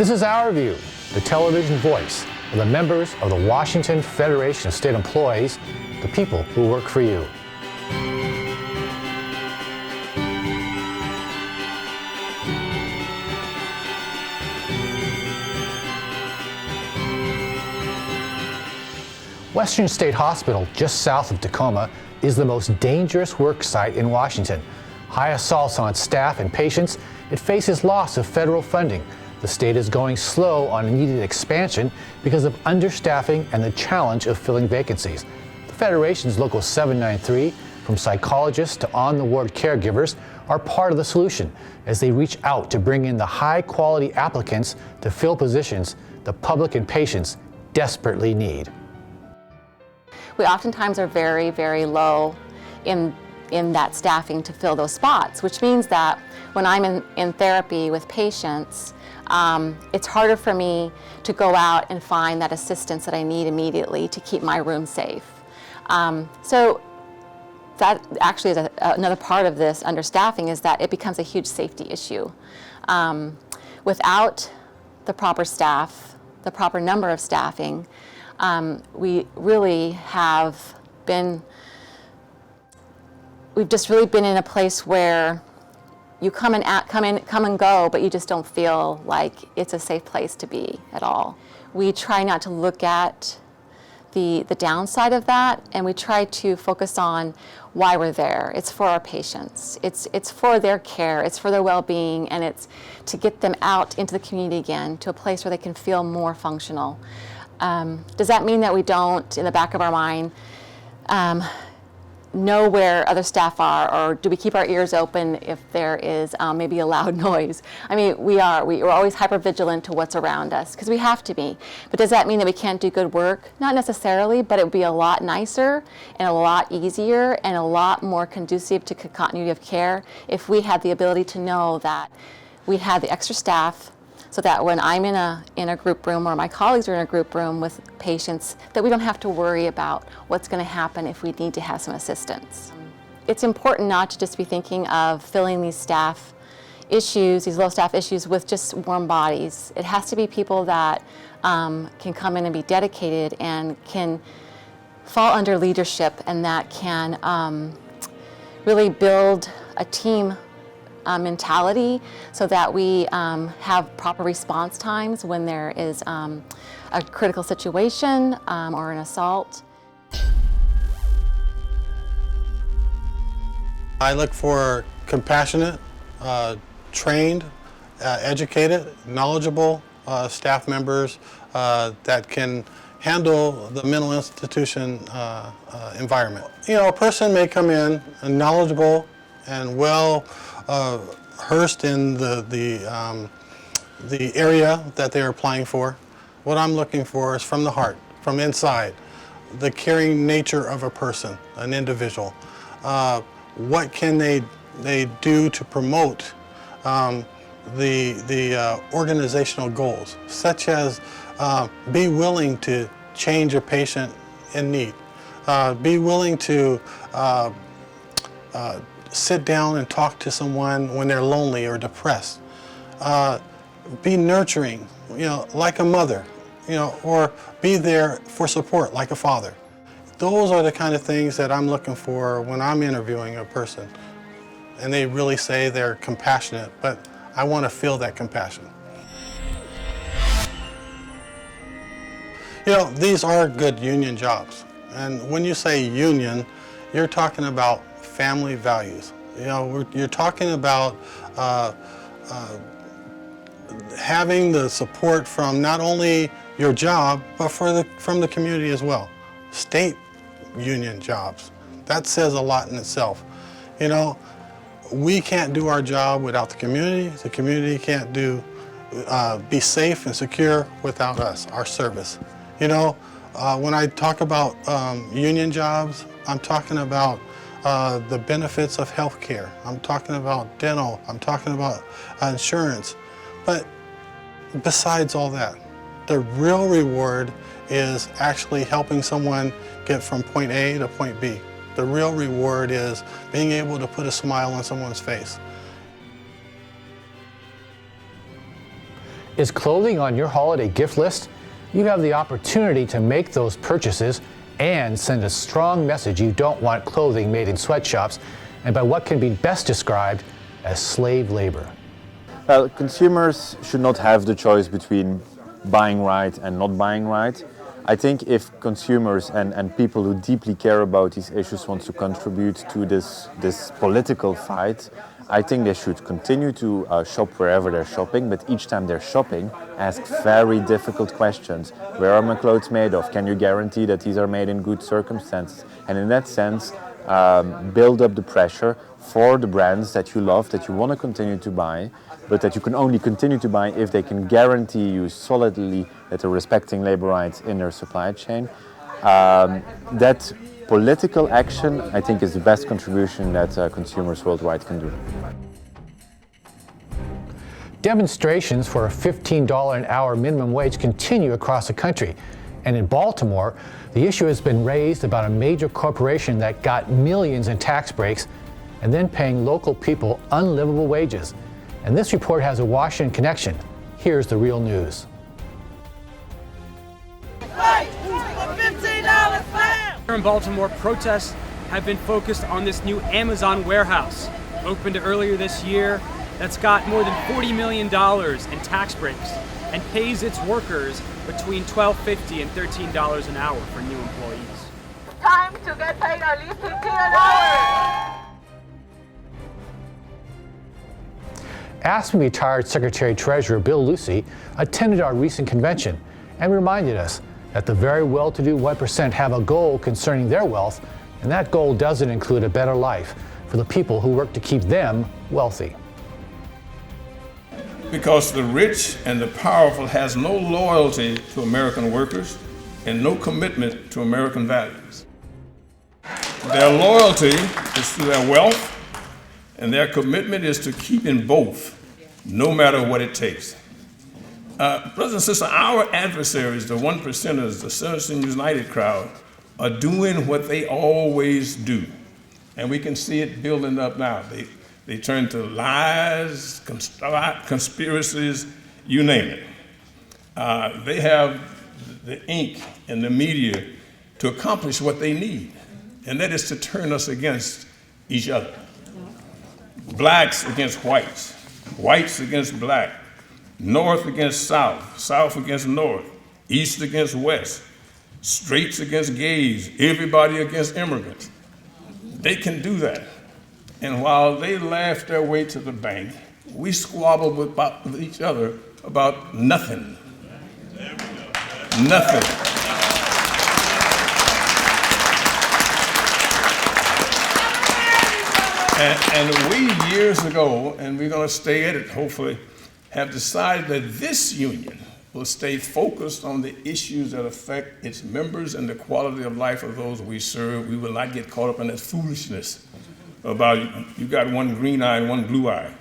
This is Our View, the television voice of the members of the Washington Federation of State Employees, the people who work for you. Western State Hospital, just south of Tacoma, is the most dangerous work site in Washington. High assaults on its staff and patients, it faces loss of federal funding. The state is going slow on needed expansion because of understaffing and the challenge of filling vacancies. The Federation's Local 793, from psychologists to on-the-ward caregivers, are part of the solution as they reach out to bring in the high-quality applicants to fill positions the public and patients desperately need. We oftentimes are very, very low in that staffing to fill those spots, which means that when I'm in therapy with patients, it's harder for me to go out and find that assistance that I need immediately to keep my room safe. So that actually is another part of this understaffing, is that it becomes a huge safety issue. Without the proper staff, the proper number of staffing, we really have been, we've just really been in a place where you come and go, but you just don't feel like it's a safe place to be at all. We try not to look at the downside of that, and we try to focus on why we're there. It's for our patients. It's for their care. It's for their well-being, and it's to get them out into the community again, to a place where they can feel more functional. Does that mean that we don't, in the back of our mind, know where other staff are, or do we keep our ears open if there is maybe a loud noise? I mean, we're always hyper vigilant to what's around us, because we have to be. But does that mean that we can't do good work? Not necessarily, but it would be a lot nicer and a lot easier and a lot more conducive to continuity of care if we had the ability to know that we had the extra staff, so that when I'm in a group room, or my colleagues are in a group room with patients, that we don't have to worry about what's going to happen if we need to have some assistance. It's important not to just be thinking of filling these staff issues, these low staff issues, with just warm bodies. It has to be people that can come in and be dedicated and can fall under leadership, and that can really build a team mentality, so that we have proper response times when there is a critical situation or an assault. I look for compassionate, trained, educated, knowledgeable staff members that can handle the mental institution environment. You know, a person may come in knowledgeable and well versed in the area that they're applying for. What I'm looking for is from the heart, from inside, the caring nature of a person, an individual. What can they do to promote the organizational goals, such as be willing to change a patient in need, be willing to sit down and talk to someone when they're lonely or depressed. Be nurturing, you know, like a mother, you know, or be there for support like a father. Those are the kind of things that I'm looking for when I'm interviewing a person. And they really say they're compassionate, but I want to feel that compassion. You know, these are good union jobs. And when you say union, you're talking about family values. You know, you're talking about having the support from not only your job, but from the community as well. State union jobs. That says a lot in itself. You know, we can't do our job without the community. The community can't be safe and secure without us, our service. You know, when I talk about union jobs, I'm talking about the benefits of health care. I'm talking about dental. I'm talking about insurance. But besides all that, the real reward is actually helping someone get from point A to point B. The real reward is being able to put a smile on someone's face. Is clothing on your holiday gift list? You have the opportunity to make those purchases and send a strong message you don't want clothing made in sweatshops and by what can be best described as slave labor. Consumers should not have the choice between buying right and not buying right. I think if consumers and people who deeply care about these issues want to contribute to this political fight, I think they should continue to shop wherever they're shopping, but each time they're shopping, ask very difficult questions. Where are my clothes made of? Can you guarantee that these are made in good circumstances? And in that sense, build up the pressure for the brands that you love, that you want to continue to buy, but that you can only continue to buy if they can guarantee you solidly that they're respecting labor rights in their supply chain. That political action, I think, is the best contribution that consumers worldwide can do. Demonstrations for a $15 an hour minimum wage continue across the country. And in Baltimore, the issue has been raised about a major corporation that got millions in tax breaks and then paying local people unlivable wages. And this report has a Washington connection. Here's the real news. Here in Baltimore, protests have been focused on this new Amazon warehouse, opened earlier this year, that's got more than $40 million in tax breaks and pays its workers between $12.50 and $13 an hour for new employees. Time to get paid at least $15 an hour. AFSCME retired Secretary-Treasurer Bill Lucey attended our recent convention and reminded us that the very well-to-do 1% have a goal concerning their wealth, and that goal doesn't include a better life for the people who work to keep them wealthy. Because the rich and the powerful has no loyalty to American workers and no commitment to American values. Their loyalty is to their wealth, and their commitment is to keeping both, no matter what it takes. Brothers and sisters, our adversaries, the one percenters, the Citizens United crowd, are doing what they always do. And we can see it building up now. They turn to lies, conspiracies, you name it. They have the ink and the media to accomplish what they need, and that is to turn us against each other. Blacks against whites, whites against black, North against South, South against North, East against West, straights against gays, everybody against immigrants. They can do that. And while they laugh their way to the bank, we squabble with each other about nothing. Nothing. And we years ago, and we're going to stay at it hopefully, have decided that this union will stay focused on the issues that affect its members and the quality of life of those we serve. We will not get caught up in that foolishness about you got one green eye and one blue eye.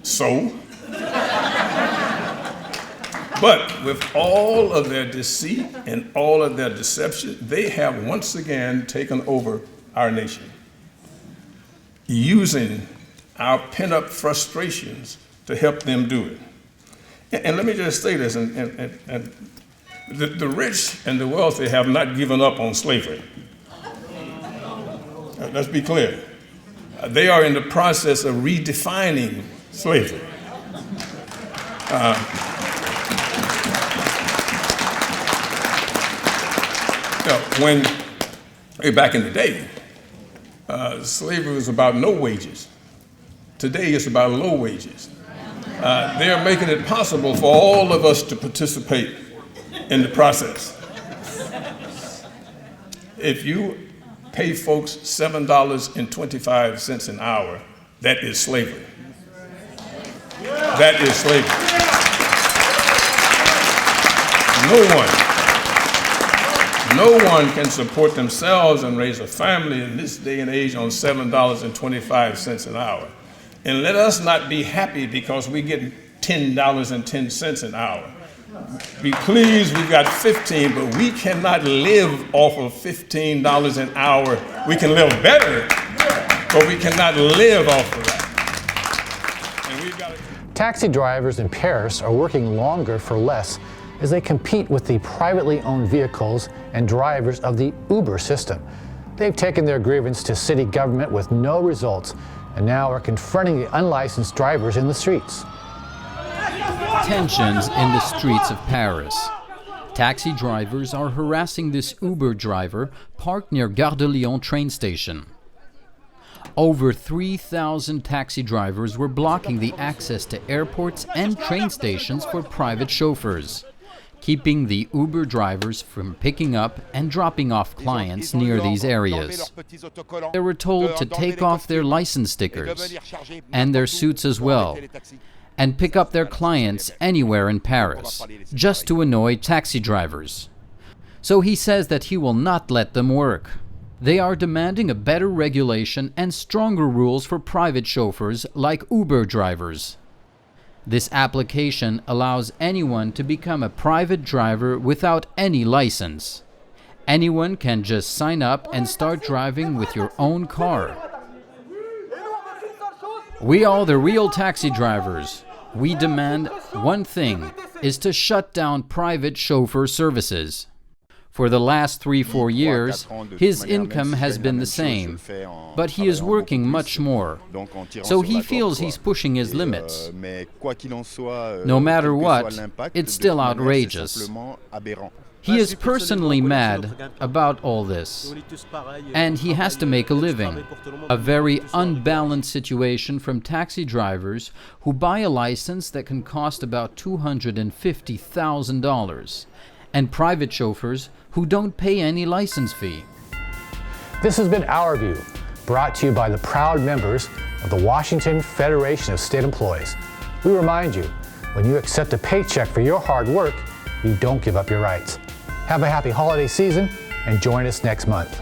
So? But with all of their deceit and all of their deception, they have once again taken over our nation, using our pent-up frustrations to help them do it. And let me just say this, and the rich and the wealthy have not given up on slavery. Let's be clear. They are in the process of redefining slavery. Back in the day, slavery was about no wages. Today it's about low wages. They are making it possible for all of us to participate in the process. If you pay folks $7.25 an hour, that is slavery. That is slavery. No one can support themselves and raise a family in this day and age on $7.25 an hour. And let us not be happy because we get $10.10 an hour. Be pleased we got 15, but we cannot live off of $15 an hour. We can live better, but we cannot live off of that. And we've got to Taxi drivers in Paris are working longer for less as they compete with the privately owned vehicles and drivers of the Uber system. They've taken their grievance to city government with no results and now are confronting the unlicensed drivers in the streets. Tensions in the streets of Paris. Taxi drivers are harassing this Uber driver parked near Gare de Lyon train station. Over 3,000 taxi drivers were blocking the access to airports and train stations for private chauffeurs, keeping the Uber drivers from picking up and dropping off clients near these areas. They were told to take off their license stickers and their suits as well, and pick up their clients anywhere in Paris, just to annoy taxi drivers. So he says that he will not let them work. They are demanding a better regulation and stronger rules for private chauffeurs like Uber drivers. This application allows anyone to become a private driver without any license. Anyone can just sign up and start driving with your own car. We are the real taxi drivers. We demand one thing, is to shut down private chauffeur services. For the last 3-4 years, his income has been the same, but he is working much more. So he feels he's pushing his limits. No matter what, it's still outrageous. He is personally mad about all this, and he has to make a living. A very unbalanced situation from taxi drivers who buy a license that can cost about $250,000, and private chauffeurs who don't pay any license fee. This has been Our View, brought to you by the proud members of the Washington Federation of State Employees. We remind you, when you accept a paycheck for your hard work, you don't give up your rights. Have a happy holiday season and join us next month.